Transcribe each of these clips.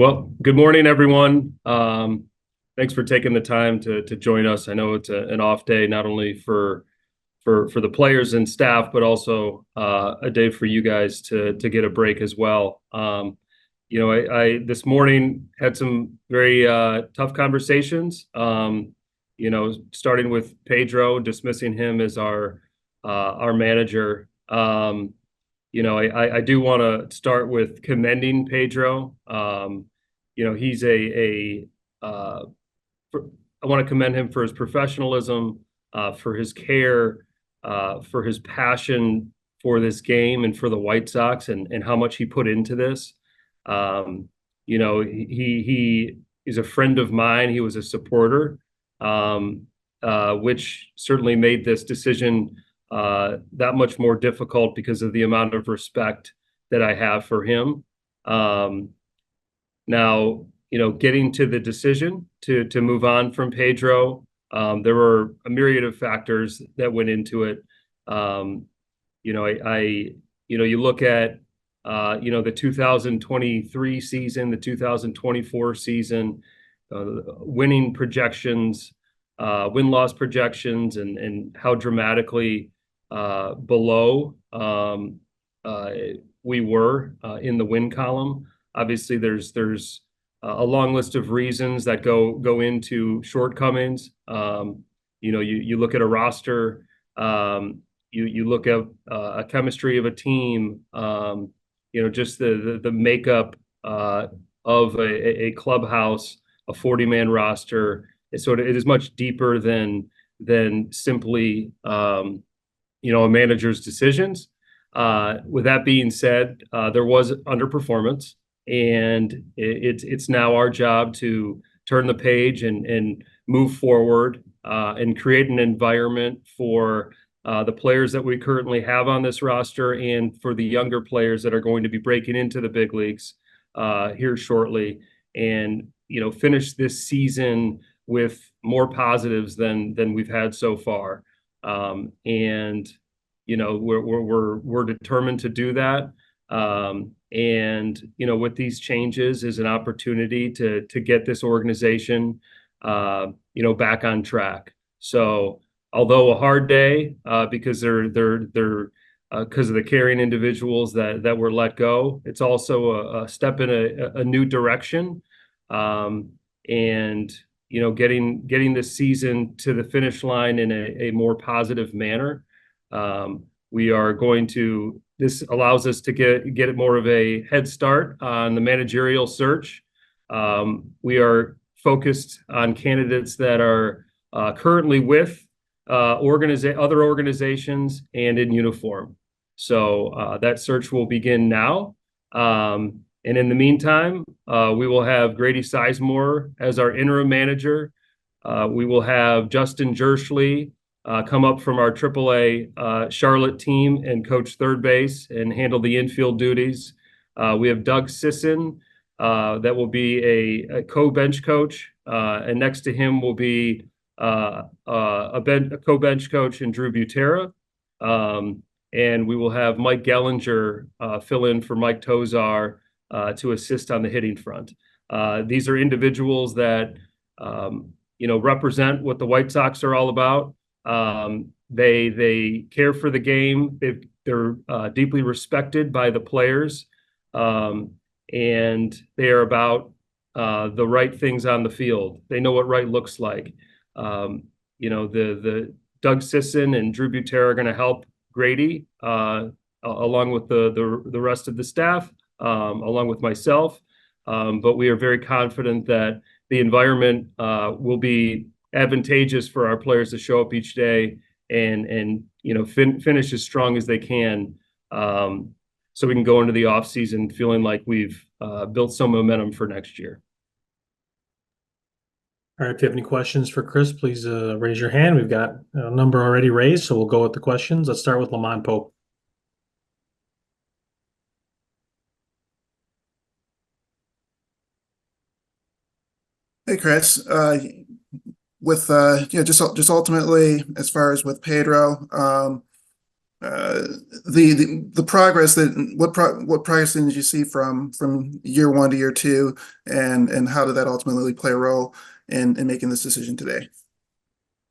Well, good morning, everyone. Thanks for taking the time to join us. I know it's an off day, not only for the players and staff, but also a day for you guys to get a break as well. I this morning had some very tough conversations. Starting with Pedro, dismissing him as our manager. I do want to start with commending Pedro. He's I want to commend him for his professionalism, for his care, for his passion for this game and for the White Sox and how much he put into this. He is a friend of mine. He was a supporter, which certainly made this decision that much more difficult because of the amount of respect that I have for him. Now, getting to the decision to move on from Pedro, there were a myriad of factors that went into it. You look at the 2023 season, the 2024 season, winning projections, win-loss projections, and how dramatically below we were in the win column. Obviously, there's a long list of reasons that go into shortcomings. You look at a roster, you look at a chemistry of a team, just the makeup of a clubhouse, a 40-man roster. It is much deeper than simply a manager's decisions. With that being said, there was underperformance, and it's now our job to turn the page and move forward and create an environment for the players that we currently have on this roster and for the younger players that are going to be breaking into the big leagues here shortly, and finish this season with more positives than we've had so far. We're determined to do that. With these changes is an opportunity to get this organization, back on track. So although a hard day, because they're because of the caring individuals that were let go, it's also a step in a new direction. Getting this season to the finish line in a more positive manner. This allows us to get more of a head start on the managerial search. We are focused on candidates that are currently with other organizations and in uniform. So that search will begin now. And in the meantime, we will have Grady Sizemore as our interim manager. We will have Justin Jerschley come up from our AAA Charlotte team and coach third base and handle the infield duties. We have Doug Sisson that will be a co-bench coach, and next to him will be a co-bench coach in Drew Butera. And we will have Mike Gellinger fill in for Mike Tozar to assist on the hitting front. These are individuals that represent what the White Sox are all about. They care for the game. They're deeply respected by the players, and they are about the right things on the field. They know what right looks like. The Doug Sisson and Drew Butera are going to help Grady along with the rest of the staff, along with myself. But we are very confident that the environment will be advantageous for our players to show up each day and finish as strong as they can, so we can go into the off season feeling like we've built some momentum for next year. All right, if you have any questions for Chris, please raise your hand. We've got a number already raised, so we'll go with the questions. Let's start with Lamont Pope. Hey, Chris. With just ultimately, as far as with Pedro, the progress what progress did you see from year one to year two, and how did that ultimately play a role in making this decision today?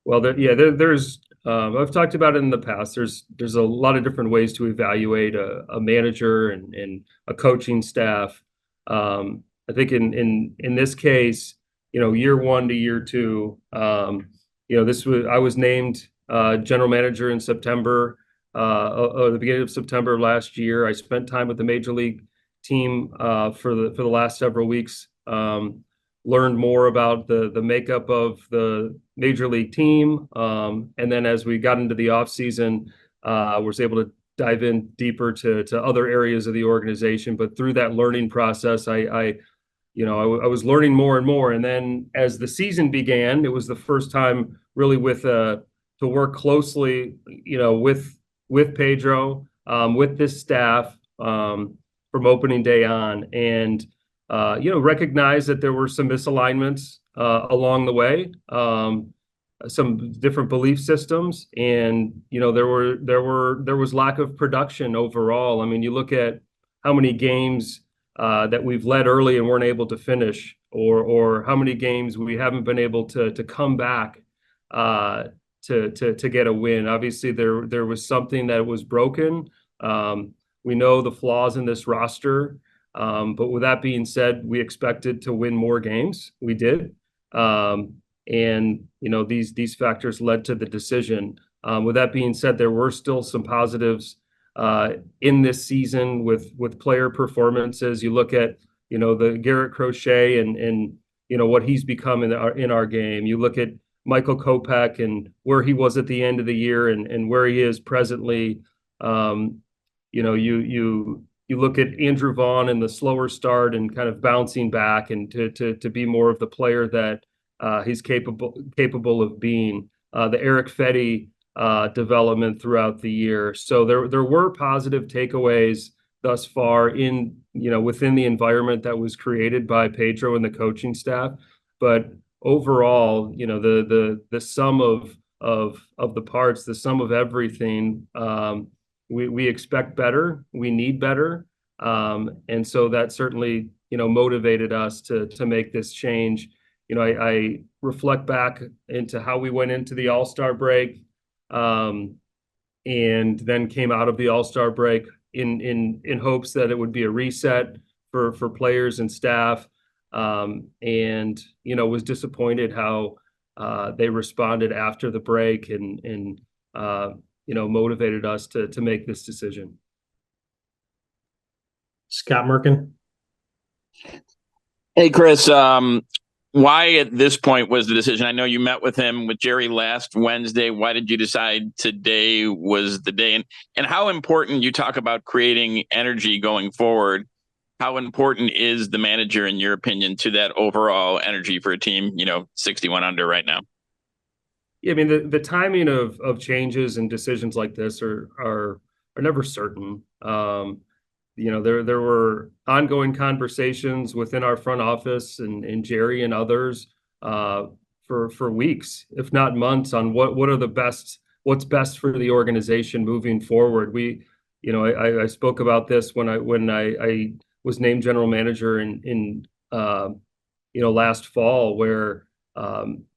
Well, there's I've talked about it in the past. There's a lot of different ways to evaluate a manager and a coaching staff. I think in this case, year one to year two, I was named general manager in September, the beginning of September of last year. I spent time with the major league team for the last several weeks. Learned more about the makeup of the major league team. And then as we got into the off season, was able to dive in deeper to other areas of the organization. But through that learning process, I was learning more and more. And then as the season began, it was the first time really to work closely, with Pedro, with this staff, from opening day on, and recognize that there were some misalignments along the way, some different belief systems, and there was lack of production overall. I mean, you look at how many games that we've led early and weren't able to finish, or how many games we haven't been able to come back to get a win. Obviously, there was something that was broken. We know the flaws in this roster. But with that being said, we expected to win more games. We did. And these factors led to the decision. With that being said, there were still some positives in this season with player performances. You look at, the Garrett Crochet and what he's become in our game. You look at Michael Kopech and where he was at the end of the year and where he is presently. You look at Andrew Vaughn and the slower start and kind of bouncing back and to be more of the player that he's capable of being. The Eric Fetty development throughout the year. So there were positive takeaways thus far within the environment that was created by Pedro and the coaching staff. But overall, the sum of the parts, the sum of everything. We expect better. We need better. And so that certainly, motivated us to make this change. I reflect back into how we went into the All-Star break, and then came out of the All-Star break in hopes that it would be a reset for players and staff. And, was disappointed how they responded after the break and motivated us to make this decision. Scott Merkin. Hey, Chris, why at this point was the decision? I know you met with Jerry last Wednesday. Why did you decide today was the day? And how important, you talk about creating energy going forward, how important is the manager, in your opinion, to that overall energy for a team, 61 under right now? Yeah, I mean, the timing of changes and decisions like this are never certain. There were ongoing conversations within our front office and Jerry and others for weeks, if not months, on what's best for the organization moving forward. I spoke about this when I was named general manager in last fall, where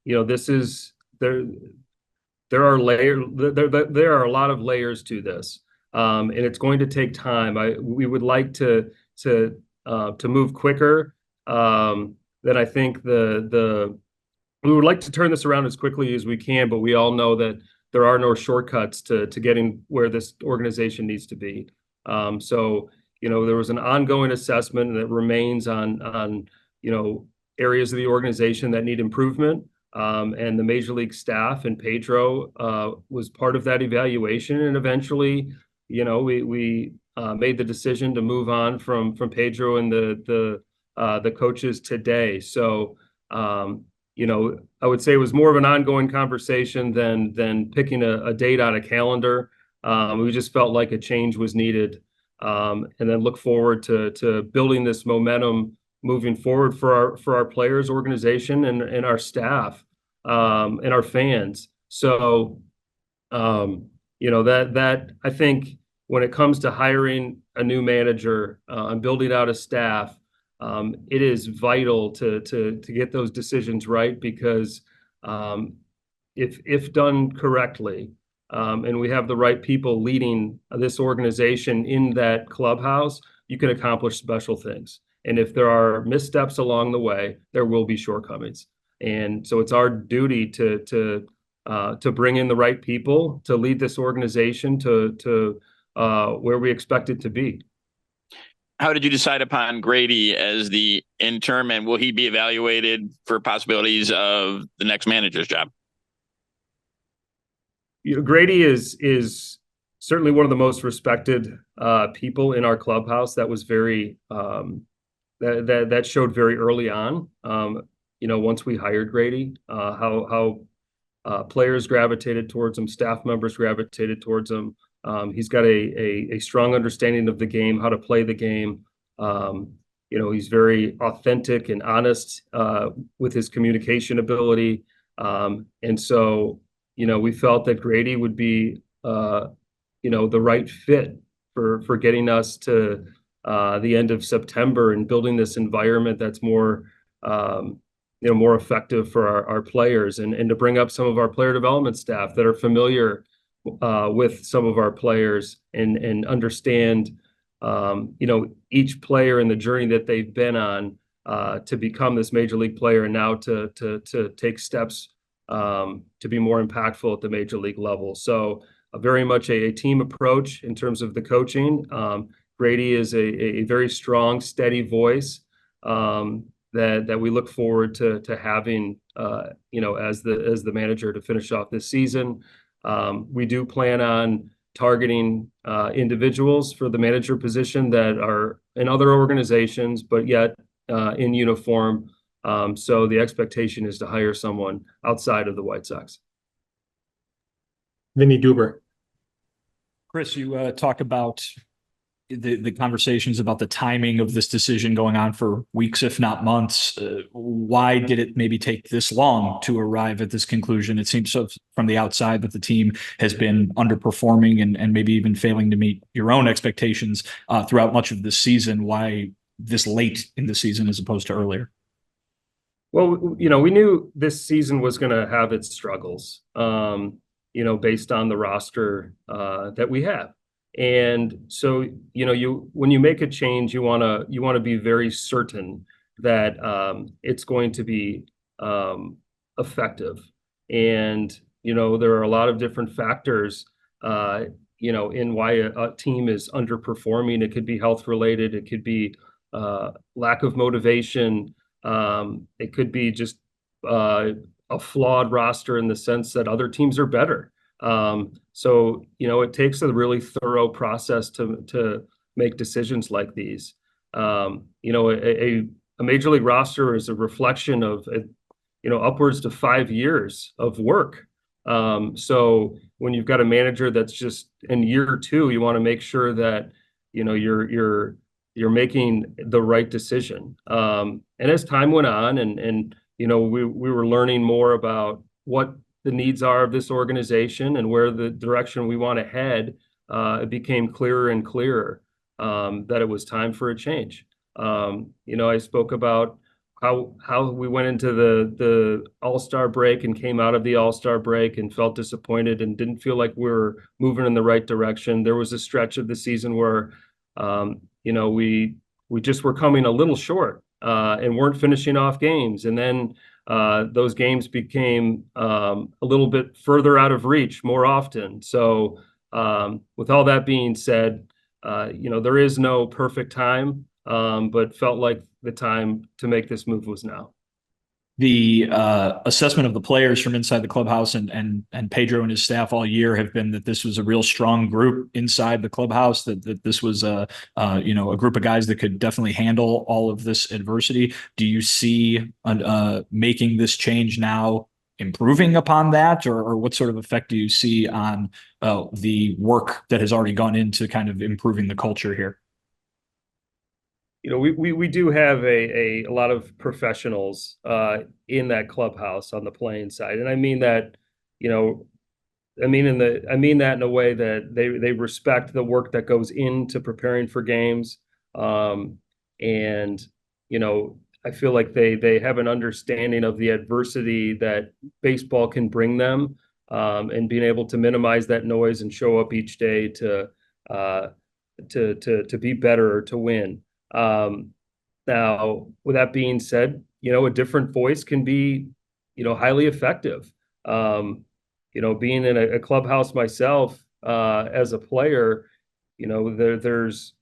this is there are layers. There are a lot of layers to this. And it's going to take time. We would like to move quicker than I think we would like to turn this around as quickly as we can, but we all know that there are no shortcuts to getting where this organization needs to be. So there was an ongoing assessment that remains on areas of the organization that need improvement. And the major league staff and Pedro was part of that evaluation, and eventually, we made the decision to move on from Pedro and the coaches today. So, I would say it was more of an ongoing conversation than picking a date on a calendar. We just felt like a change was needed, and then look forward to building this momentum moving forward for our players, organization, and our staff, and our fans. So, that I think when it comes to hiring a new manager and building out a staff, it is vital to get those decisions right, because if done correctly, and we have the right people leading this organization in that clubhouse, you can accomplish special things. And if there are missteps along the way, there will be shortcomings. And so it's our duty to bring in the right people to lead this organization to where we expect it to be. How did you decide upon Grady as the interim, and will he be evaluated for possibilities of the next manager's job? Grady is certainly one of the most respected people in our clubhouse. That was very that showed very early on. Once we hired Grady, how players gravitated towards him, staff members gravitated towards him. He's got a strong understanding of the game, how to play the game. He's very authentic and honest with his communication ability. And so, we felt that Grady would be, the right fit for getting us to the end of September and building this environment that's more, more effective for our players, and to bring up some of our player development staff that are familiar with some of our players and understand, each player and the journey that they've been on to become this major league player, and now to take steps to be more impactful at the major league level. So very much a team approach in terms of the coaching. Grady is a very strong, steady voice that we look forward to having, as the manager to finish off this season. We do plan on targeting individuals for the manager position that are in other organizations, but yet in uniform. So the expectation is to hire someone outside of the White Sox. Vinny Duber. Chris, you talk about the conversations about the timing of this decision going on for weeks, if not months. Why did it maybe take this long to arrive at this conclusion? It seems so from the outside that the team has been underperforming and maybe even failing to meet your own expectations throughout much of this season. Why this late in the season as opposed to earlier? Well, we knew this season was going to have its struggles, based on the roster that we have. And so, when you make a change, you want to be very certain that it's going to be effective. And, there are a lot of different factors, in why a team is underperforming. It could be health related. It could be lack of motivation. It could be just a flawed roster in the sense that other teams are better. So, it takes a really thorough process to make decisions like these. A major league roster is a reflection of, upwards to 5 years of work. So when you've got a manager that's just in year 2, you want to make sure that, you're making the right decision. And as time went on and we were learning more about what the needs are of this organization and where the direction we want to head, it became clearer and clearer that it was time for a change. I spoke about how we went into the All-Star break and came out of the All-Star break and felt disappointed and didn't feel like we were moving in the right direction. There was a stretch of the season where, we just were coming a little short and weren't finishing off games. And then those games became a little bit further out of reach more often. So with all that being said, there is no perfect time, but felt like the time to make this move was now. The assessment of the players from inside the clubhouse and Pedro and his staff all year have been that this was a real strong group inside the clubhouse, that this was a group of guys that could definitely handle all of this adversity. Do you see making this change now improving upon that, or what sort of effect do you see on the work that has already gone into kind of improving the culture here? We do have a lot of professionals in that clubhouse on the playing side. And I mean that, I mean that in a way that they respect the work that goes into preparing for games. And you know, I feel like they have an understanding of the adversity that baseball can bring them, and being able to minimize that noise and show up each day uh, to be better or to win. Now, with that being said, you know, a different voice can be, you know, highly effective. Um, you know, being in a clubhouse myself, as a player, you know, there's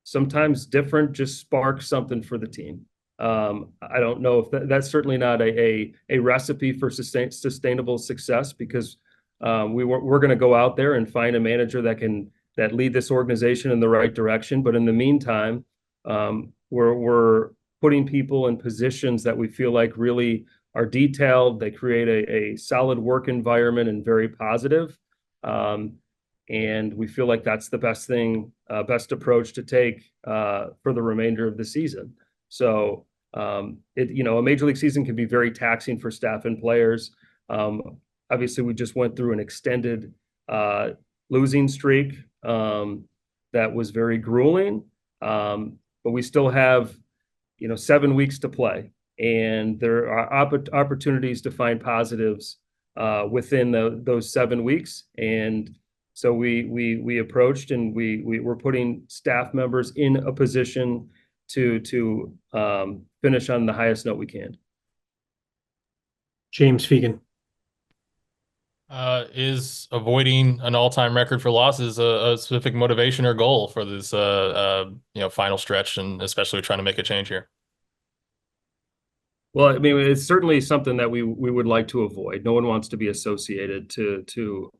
sometimes different just sparks something for the team. I don't know if that's certainly not a recipe for sustainable success, because we're going to go out there and find a manager that lead this organization in the right direction. But in the meantime, we're putting people in positions that we feel like really are detailed. They create a solid work environment and very positive. And we feel like that's the best approach to take for the remainder of the season. So, you know, a major league season can be very taxing for staff and players. Obviously, we just went through an extended losing streak that was very grueling, but we still have, you know, 7 weeks to play, and there are opportunities to find positives within those 7 weeks. And so we approached, and we were putting staff members in a position to finish on the highest note we can. James Fegan. Is avoiding an all-time record for losses a specific motivation or goal for this final stretch, and especially trying to make a change here? Well, I mean, it's certainly something that we would like to avoid. No one wants to be associated to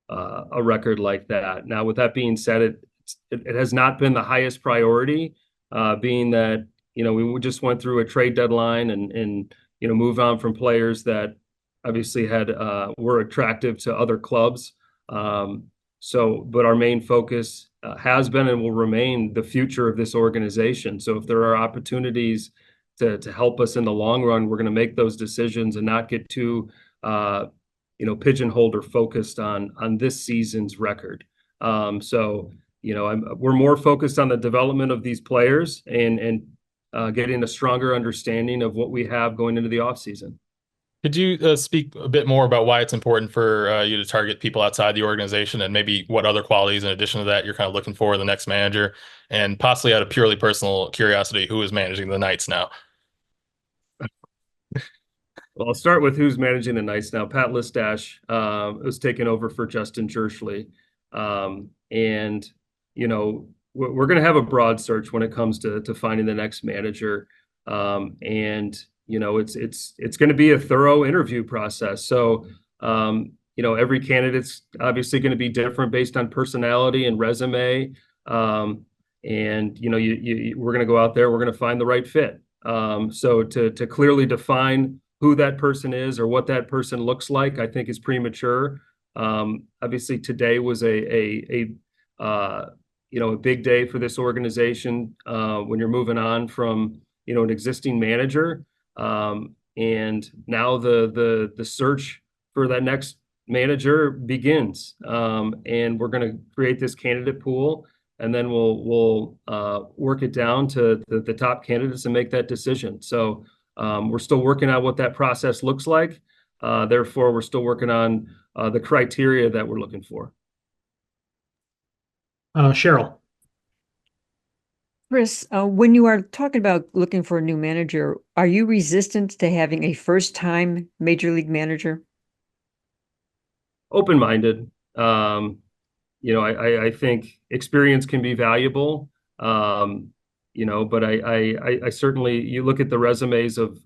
a record like that. Now, with that being said, it has not been the highest priority, being that, you know, we just went through a trade deadline and you know, move on from players that obviously were attractive to other clubs. But our main focus has been and will remain the future of this organization. So if there are opportunities to help us in the long run, we're going to make those decisions and not get too you know, pigeonholed or focused on this season's record. So, you know, we're more focused on the development of these players and getting a stronger understanding of what we have going into the offseason. Could you speak a bit more about why it's important for you to target people outside the organization, and maybe what other qualities in addition to that you're kind of looking for in the next manager, and possibly out of purely personal curiosity, who is managing the Knights now? Well, I'll start with who's managing the Knights now. Pat Listash was taken over for Justin Jerschley. And, you know, we're going to have a broad search when it comes to finding the next manager. And, you know, it's going to be a thorough interview process. So, you know, every candidate's obviously going to be different based on personality and resume. And, you know, we're going to go out there, we're going to find the right fit. So to clearly define who that person is or what that person looks like, I think is premature. Obviously, today was a you know, a big day for this organization when you're moving on from, you know, an existing manager, and now the search for that next manager begins, and we're going to create this candidate pool, and then we'll work it down to the top candidates and make that decision. So we're still working on what that process looks like. Therefore, we're still working on the criteria that we're looking for. Cheryl. Chris, when you are talking about looking for a new manager, are you resistant to having a first-time major league manager? Open-minded. You know, I think experience can be valuable. You know, but I certainly, you look at the resumes of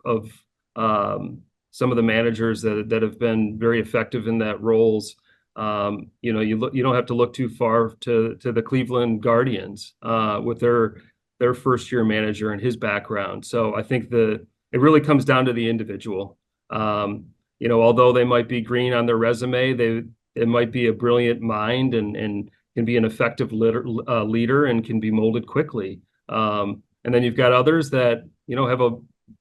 some of the managers that have been very effective in that roles. You know, you don't have to look too far to the Cleveland Guardians with their first year manager and his background. So I think it really comes down to the individual. You know, although they might be green on their resume, it might be a brilliant mind and can be an effective leader and can be molded quickly. And then you've got others that, you know, have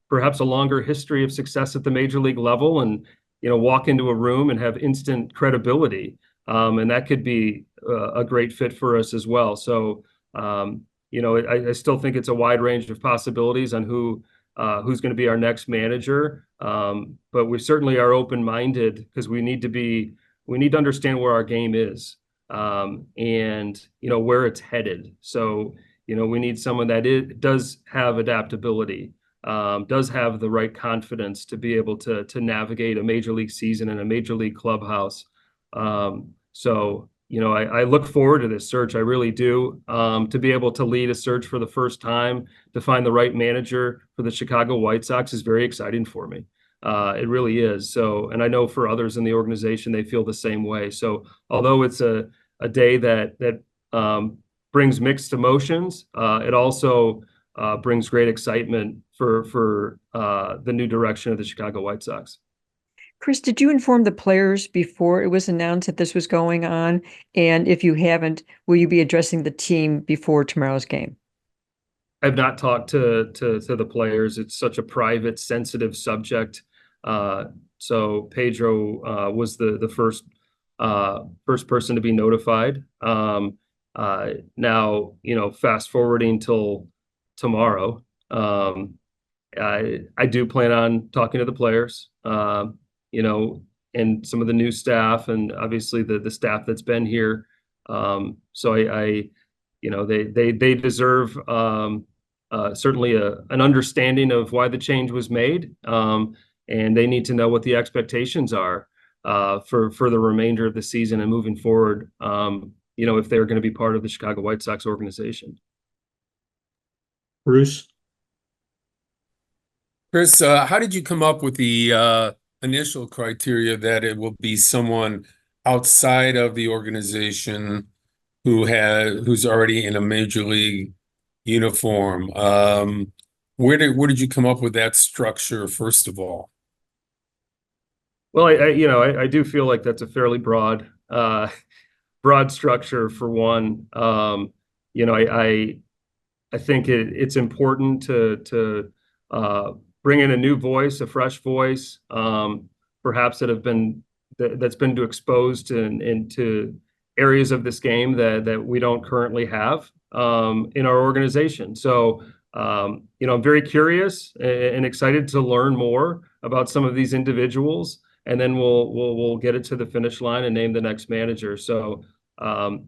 perhaps a longer history of success at the major league level, and walk into a room and have instant credibility. And that could be a great fit for us as well. So, I still think it's a wide range of possibilities on who's going to be our next manager. But we certainly are open-minded because we need to understand where our game is, and where it's headed. So, we need someone that does have adaptability, does have the right confidence to be able to navigate a major league season and a major league clubhouse. So, I look forward to this search. I really do. To be able to lead a search for the first time, to find the right manager for the Chicago White Sox is very exciting for me. It really is. So, and I know for others in the organization, they feel the same way. So, although it's a day that brings mixed emotions, it also brings great excitement for the new direction of the Chicago White Sox. Chris, did you inform the players before it was announced that this was going on? And if you haven't, will you be addressing the team before tomorrow's game? I've not talked to the players. It's such a private, sensitive subject. So Pedro was the first person to be notified. Now, fast forwarding till tomorrow, I do plan on talking to the players, and some of the new staff, and obviously the staff that's been here. So they deserve certainly an understanding of why the change was made, and they need to know what the expectations are for the remainder of the season and moving forward. If they're going to be part of the Chicago White Sox organization. Bruce? Chris, how did you come up with the initial criteria that it will be someone outside of the organization who's already in a major league uniform? Where did you come up with that structure, first of all? Well, I do feel like that's a fairly broad structure for one. I think it's important to bring in a new voice, a fresh voice, perhaps that's been exposed into areas of this game that we don't currently have in our organization. So, I'm very curious and excited to learn more about some of these individuals, and then we'll get it to the finish line and name the next manager. So, I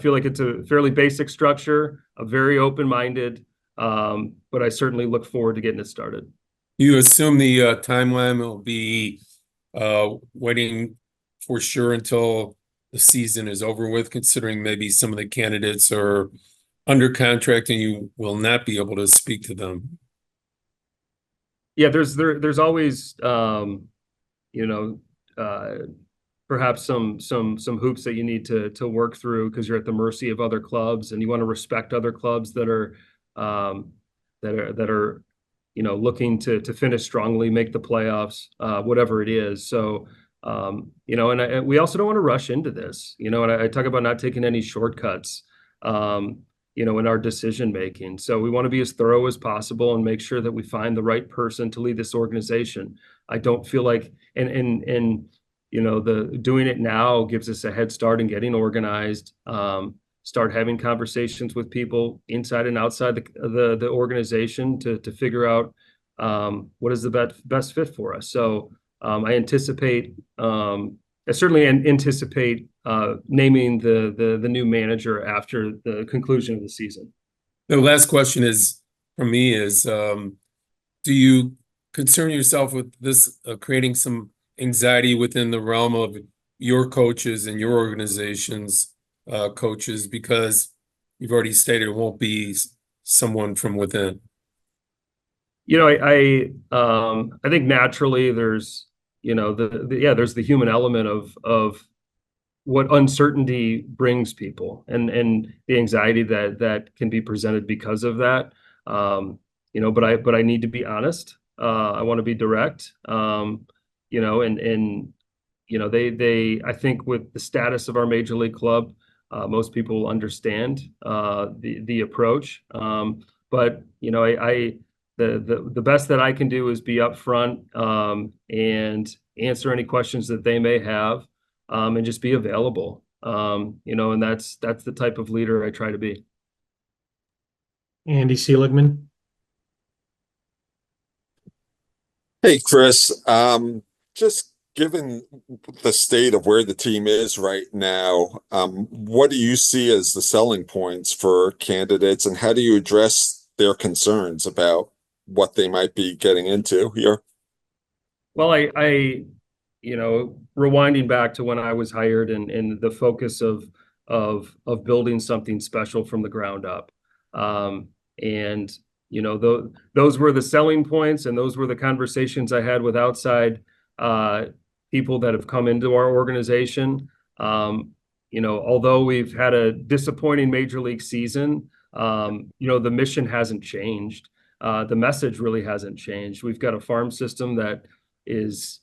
feel like it's a fairly basic structure, a very open-minded, but I certainly look forward to getting it started. You assume the timeline will be waiting for sure until the season is over with, considering maybe some of the candidates are under contract and you will not be able to speak to them. Yeah, there's always perhaps some hoops that you need to work through because you're at the mercy of other clubs, and you want to respect other clubs that are looking to finish strongly, make the playoffs, whatever it is. So, and we also don't want to rush into this, and I talk about not taking any shortcuts, in our decision making. So we want to be as thorough as possible and make sure that we find the right person to lead this organization. I don't feel like, the doing it now gives us a head start in getting organized, start having conversations with people inside and outside the organization to figure out what is the best fit for us. So I certainly anticipate naming the new manager after the conclusion of the season. The last question from me is, do you concern yourself with this creating some anxiety within the realm of your coaches and your organization's coaches, because you've already stated it won't be someone from within? I think naturally there's there's the human element of what uncertainty brings people, and the anxiety that can be presented because of that. But I need to be honest. I want to be direct. I think with the status of our major league club, most people understand the approach. But the best that I can do is be upfront and answer any questions that they may have, and just be available. And that's the type of leader I try to be. Andy Seligman. Hey, Chris, just given the state of where the team is right now, what do you see as the selling points for candidates, and how do you address their concerns about what they might be getting into here? Well, rewinding back to when I was hired and the focus of building something special from the ground up. And those were the selling points, and those were the conversations I had with outside people that have come into our organization. Although we've had a disappointing major league season, the mission hasn't changed. The message really hasn't changed. We've got a farm system that is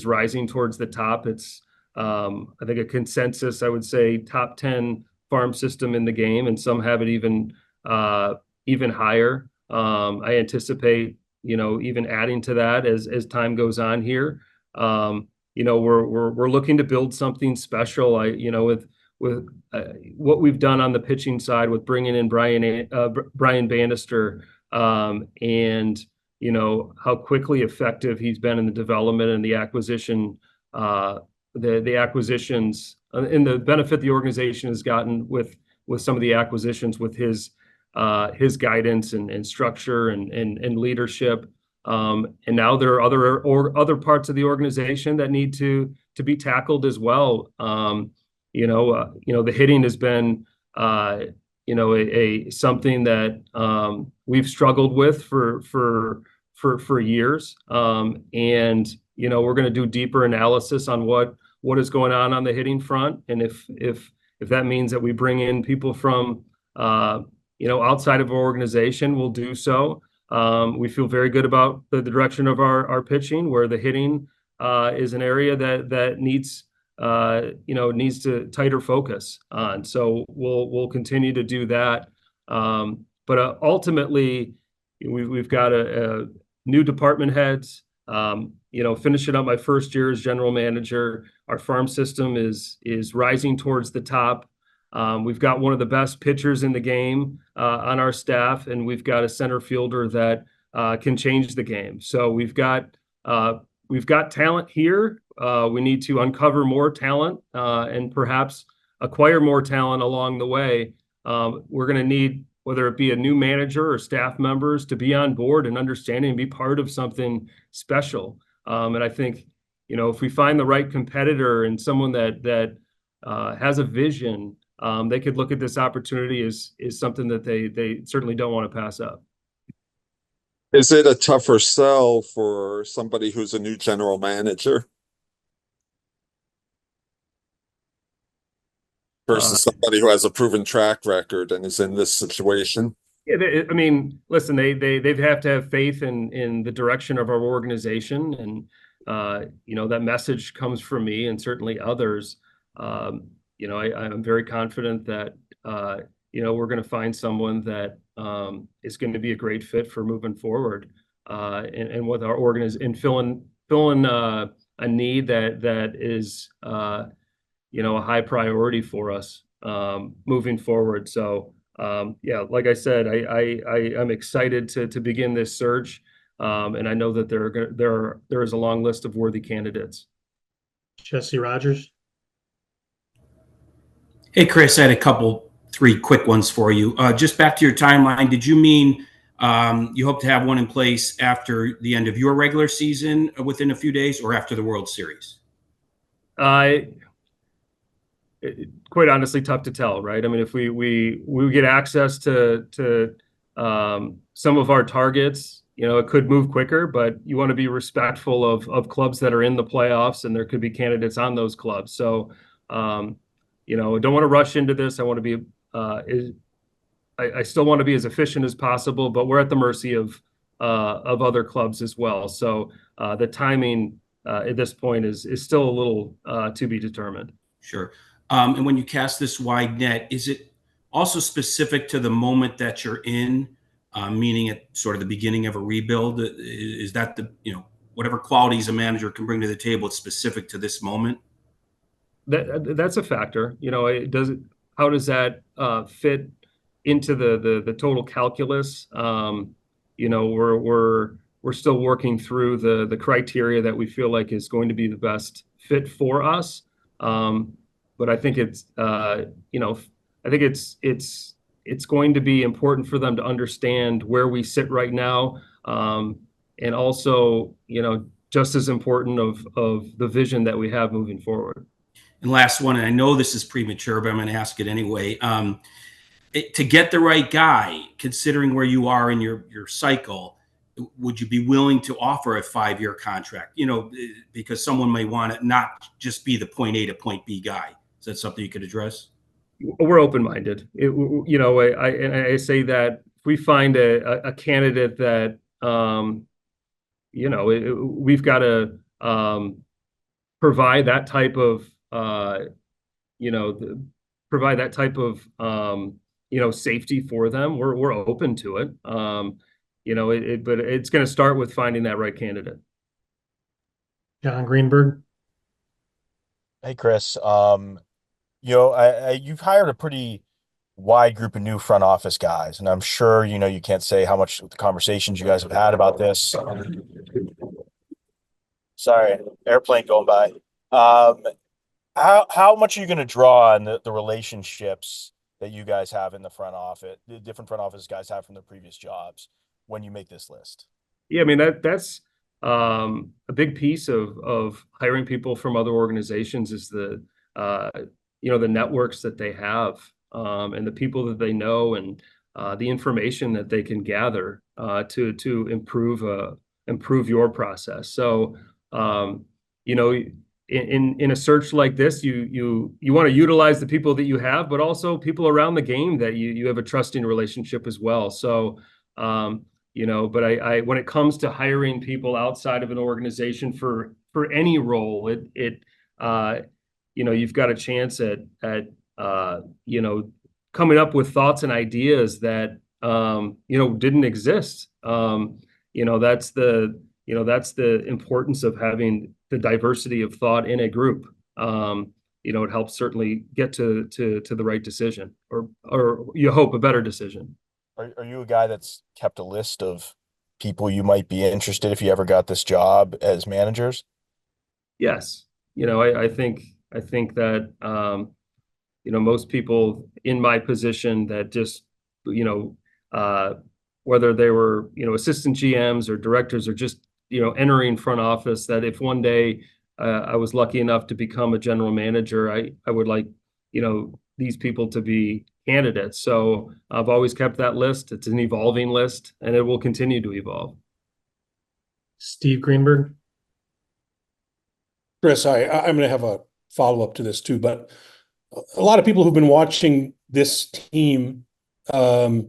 rising towards the top. It's I think a consensus, I would say, top 10 farm system in the game, and some have it even higher. I anticipate even adding to that as time goes on here. We're looking to build something special. With what we've done on the pitching side with bringing in Brian Bannister, and how quickly effective he's been in the development and the acquisition, the acquisitions, and the benefit the organization has gotten with some of the acquisitions with his guidance and structure and leadership. And now there are other parts of the organization that need to be tackled as well. The hitting has been something that we've struggled with for years. And we're going to do deeper analysis on what is going on the hitting front, and if that means that we bring in people from outside of our organization, we'll do so. We feel very good about the direction of our pitching, where the hitting is an area that needs to tighter focus on. So we'll continue to do that. But ultimately, we've got a new department heads. Finishing up my first year as general manager, our farm system is rising towards the top. We've got one of the best pitchers in the game on our staff, and we've got a center fielder that can change the game. So we've got talent here. We need to uncover more talent and perhaps acquire more talent along the way. We're going to need, whether it be a new manager or staff members, to be on board and understanding and be part of something special. And I think, if we find the right competitor and someone that has a vision, they could look at this opportunity as something that they certainly don't want to pass up. Is it a tougher sell for somebody who's a new general manager versus somebody who has a proven track record and is in this situation? Yeah, listen, they have to have faith in the direction of our organization, and that message comes from me and certainly others. I'm very confident that we're going to find someone that is going to be a great fit for moving forward, and with our organization, and filling a need that is a high priority for us moving forward. So like I said, I'm excited to begin this search, and I know that there is a long list of worthy candidates. Jesse Rogers. Hey, Chris, I had three quick ones for you. Just back to your timeline, did you mean you hope to have one in place after the end of your regular season within a few days, or after the World Series? Quite honestly, tough to tell, right? I mean, if we get access to some of our targets, it could move quicker, but you want to be respectful of clubs that are in the playoffs, and there could be candidates on those clubs. So, I don't want to rush into this. I want to be, I still want to be as efficient as possible, but we're at the mercy of other clubs as well. So the timing at this point is still a little to be determined. Sure. And when you cast this wide net, is it also specific to the moment that you're in meaning at sort of the beginning of a rebuild? Is that whatever qualities a manager can bring to the table, it's specific to this moment? That's a factor. How does that fit into the total calculus? We're still working through the criteria that we feel like is going to be the best fit for us. But I think it's it's going to be important for them to understand where we sit right now, and also just as important of the vision that we have moving forward. And last one, and I know this is premature, but I'm going to ask it anyway. To get the right guy, considering where you are in your cycle, would you be willing to offer a 5-year contract? Because someone may want to not just be the point A to point B guy. Is that something you could address? We're open-minded. I say that if we find a candidate that we've got to provide that type of safety for them, we're open to it. But it's going to start with finding that right candidate. John Greenberg. Hey, Chris. You've hired a pretty wide group of new front office guys, and I'm sure you can't say how much the conversations you guys have had about this. Sorry, airplane going by. How much are you going to draw on the relationships that you guys have in the front office, the different front office guys have from their previous jobs when you make this list? Yeah, I mean that's a big piece of hiring people from other organizations is the networks that they have, and the people that they know, and the information that they can gather to improve your process. So in a search like this, you want to utilize the people that you have, but also people around the game that you have a trusting relationship as well. So but I when it comes to hiring people outside of an organization for any role, you've got a chance at coming up with thoughts and ideas that didn't exist. That's the importance of having the diversity of thought in a group. It helps certainly get to the right decision, or you hope a better decision. Are you a guy that's kept a list of people you might be interested if you ever got this job as managers? Yes. I think that most people in my position that just whether they were assistant GMs or directors or just entering front office, that if one day I was lucky enough to become a general manager, I would like these people to be candidates. So I've always kept that list. It's an evolving list, and it will continue to evolve. Steve Greenberg. Chris, I'm going to have a follow-up to this too, but a lot of people who've been watching this team, have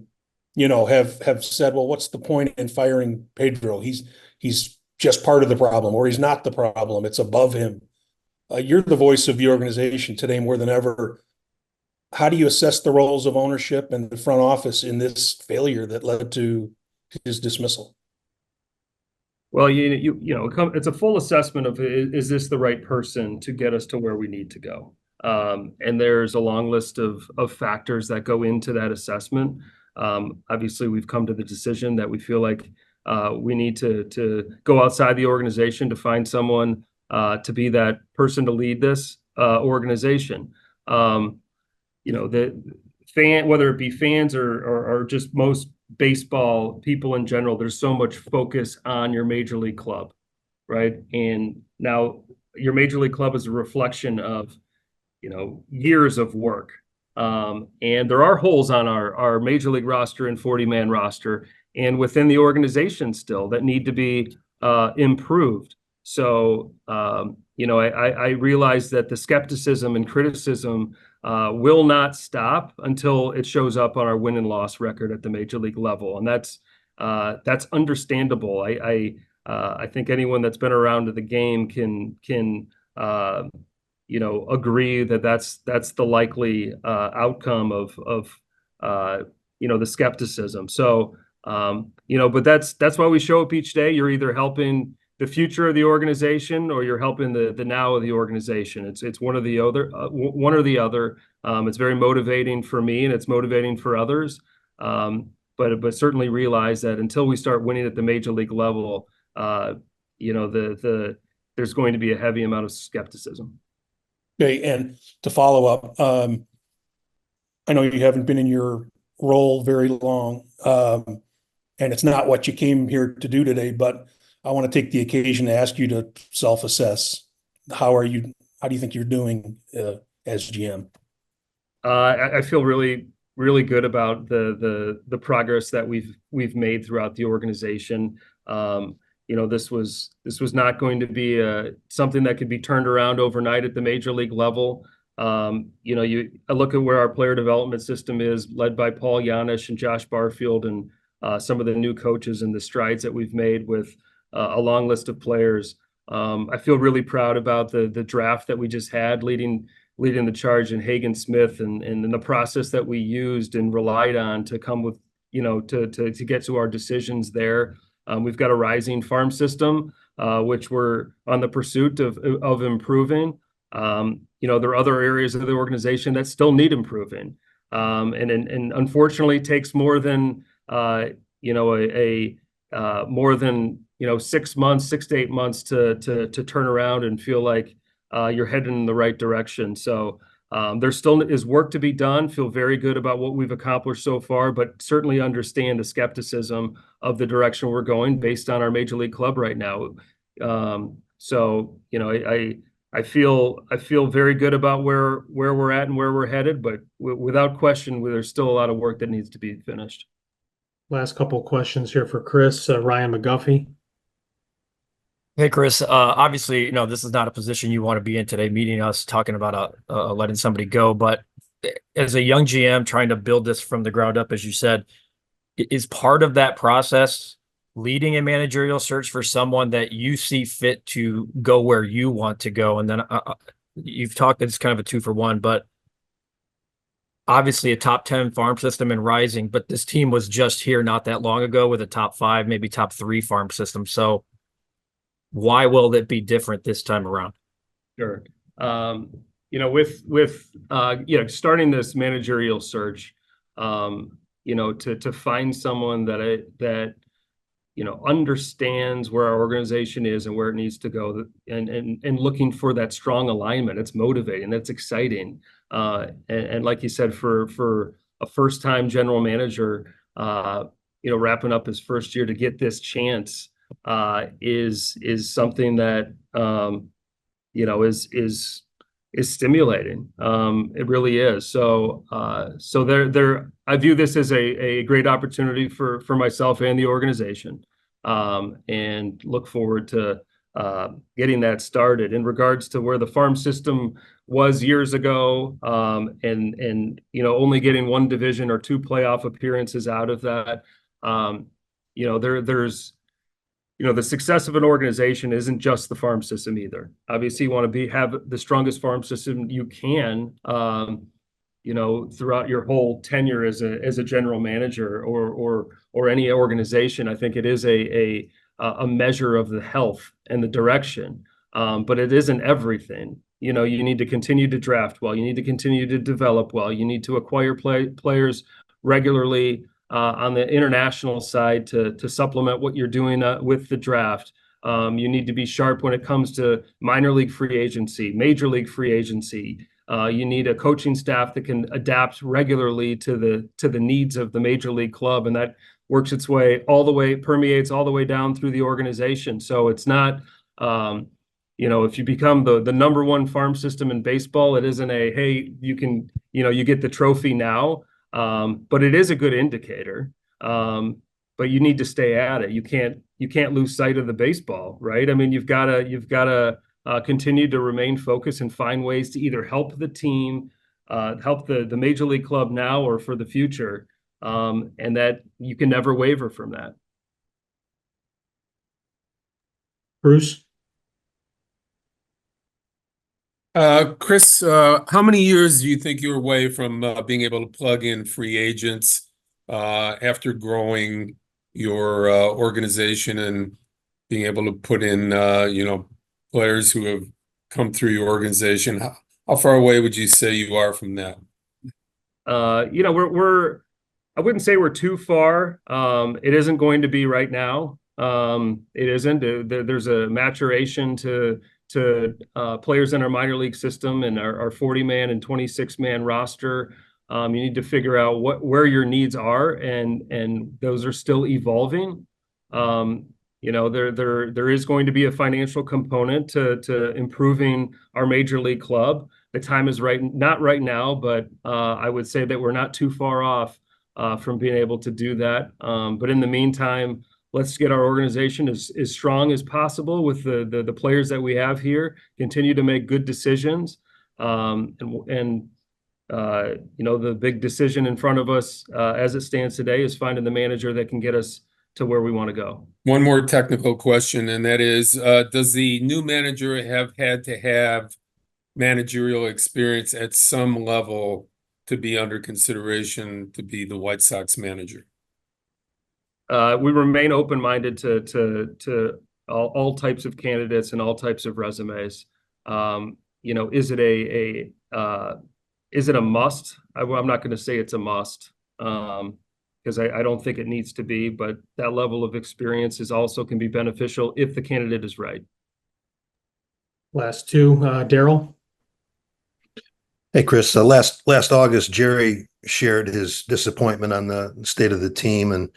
said, well, what's the point in firing Pedro? He's just part of the problem, or he's not the problem. It's above him. You're the voice of the organization today more than ever. How do you assess the roles of ownership and the front office in this failure that led to his dismissal? Well, it's a full assessment of, is this the right person to get us to where we need to go? And there's a long list of factors that go into that assessment. Obviously, we've come to the decision that we feel like we need to go outside the organization to find someone to be that person to lead this organization. Whether it be fans or just most baseball people in general, there's so much focus on your major league club, right? And now your major league club is a reflection of years of work, and there are holes on our major league roster and 40-man roster and within the organization still that need to be improved. So I realize that the skepticism and criticism will not stop until it shows up on our win and loss record at the major league level, and that's understandable. I think anyone that's been around the game can agree that that's the likely outcome of the skepticism. So But that's why we show up each day. You're either helping the future of the organization or you're helping the now of the organization. It's one or the other. One or the other. It's very motivating for me, and it's motivating for others. But certainly realize that until we start winning at the major league level, there's going to be a heavy amount of skepticism. Okay, and to follow up, I know you haven't been in your role very long, and it's not what you came here to do today, but I want to take the occasion to ask you to self-assess. How do you think you're doing as GM? I feel really, really good about the progress that we've made throughout the organization. This was not going to be something that could be turned around overnight at the major league level. I look at where our player development system is, led by Paul Yanish and Josh Barfield, and some of the new coaches, and the strides that we've made with a long list of players. I feel really proud about the draft that we just had, leading the charge in Hagen Smith, and the process that we used and relied on to come with, to get to our decisions there. We've got a rising farm system, which we're on the pursuit of improving. There are other areas of the organization that still need improving. And unfortunately it takes more than, more than 6 months, 6 to 8 months to turn around and feel like you're heading in the right direction. So there still is work to be done. Feel very good about what we've accomplished so far, but certainly understand the skepticism of the direction we're going based on our major league club right now. I feel very good about where we're at and where we're headed, but without question, there's still a lot of work that needs to be finished. Last couple of questions here for Chris. Ryan McGuffey. Hey, Chris, obviously, this is not a position you want to be in today, meeting us, talking about letting somebody go. But as a young GM trying to build this from the ground up, as you said, is part of that process leading a managerial search for someone that you see fit to go where you want to go? And then you've talked, it's kind of a 2-for-1, but obviously a top 10 farm system and rising, but this team was just here not that long ago with a top 5, maybe top 3 farm system. So why will it be different this time around? Sure. With starting this managerial search, to find someone that understands where our organization is and where it needs to go, and looking for that strong alignment. It's motivating. That's exciting. And like you said, for a first-time general manager, wrapping up his first year, to get this chance is something that is stimulating. It really is. So I view this as a great opportunity for myself and the organization, and look forward to getting that started. In regards to where the farm system was years ago, and only getting 1 division or 2 playoff appearances out of that, there's the success of an organization isn't just the farm system either. Obviously, you want to have the strongest farm system you can, throughout your whole tenure as a general manager or any organization. I think it is a measure of the health and the direction, but it isn't everything. You need to continue to draft well. You need to continue to develop well. You need to acquire players regularly on the international side to supplement what you're doing with the draft. You need to be sharp when it comes to minor league free agency, major league free agency. You need a coaching staff that can adapt regularly to the needs of the major league club, and that works its way permeates all the way down through the organization. So it's not, if you become the number 1 farm system in baseball, it isn't hey, you get the trophy now. But it is a good indicator. But you need to stay at it. You can't lose sight of the baseball, right? I mean, you've got to continue to remain focused and find ways to either help the team, help the major league club now or for the future, and that you can never waver from that. Bruce. Chris, how many years do you think you're away from being able to plug in free agents after growing your organization and being able to put in players who have come through your organization. How far away would you say you are from that? We're I wouldn't say we're too far. It isn't going to be right now. It isn't. There's a maturation to players in our minor league system and our 40-man and 26-man roster. You need to figure out where your needs are, and those are still evolving. There is going to be a financial component to improving our major league club. The time is right, not right now, but I would say that we're not too far off from being able to do that. But in the meantime, let's get our organization as strong as possible with the players that we have here, continue to make good decisions. The big decision in front of us as it stands today is finding the manager that can get us to where we want to go. One more technical question, and that is, does the new manager have had to have managerial experience at some level to be under consideration to be the White Sox manager? We remain open-minded to all types of candidates and all types of resumes. Is it a must? I'm not going to say it's a must, because I don't think it needs to be, but that level of experience also can be beneficial if the candidate is right. Last two, Daryl. Hey, Chris, last August, Jerry shared his disappointment on the state of the team and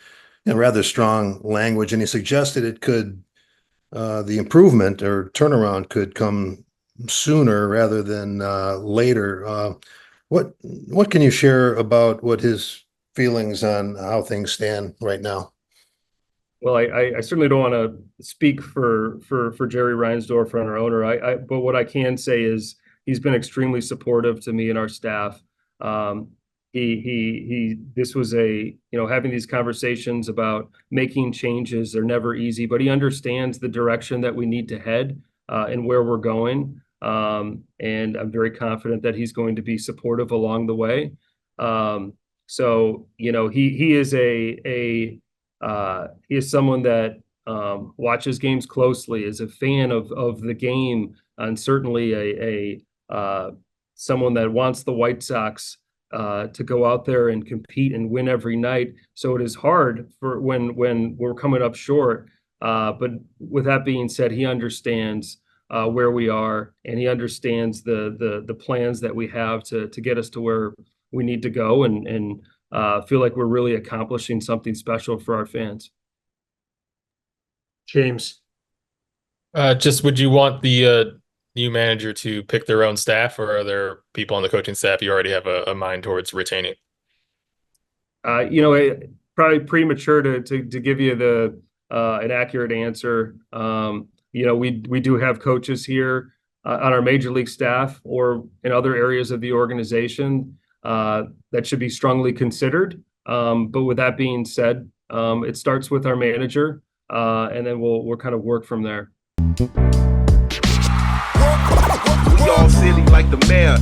rather strong language, and he suggested the improvement or turnaround could come sooner rather than later. What can you share about what his feelings on how things stand right now? Well, I certainly don't want to speak for Jerry Reinsdorf and our owner. But what I can say is he's been extremely supportive to me and our staff. This was having these conversations about making changes. They're never easy, but he understands the direction that we need to head and where we're going. And I'm very confident that he's going to be supportive along the way. He is someone that watches games closely, is a fan of the game, and certainly someone that wants the White Sox to go out there and compete and win every night. So it is hard for when we're coming up short. But with that being said, he understands where we are, and he understands the plans that we have to get us to where we need to go, and feel like we're really accomplishing something special for our fans. James. Would you want the new manager to pick their own staff, or are there people on the coaching staff you already have a mind towards retaining? Probably premature to give you an accurate answer. We do have coaches here on our major league staff or in other areas of the organization that should be strongly considered. But with that being said, it starts with our manager, and then we'll kind of work from there. We all silly like the mayor.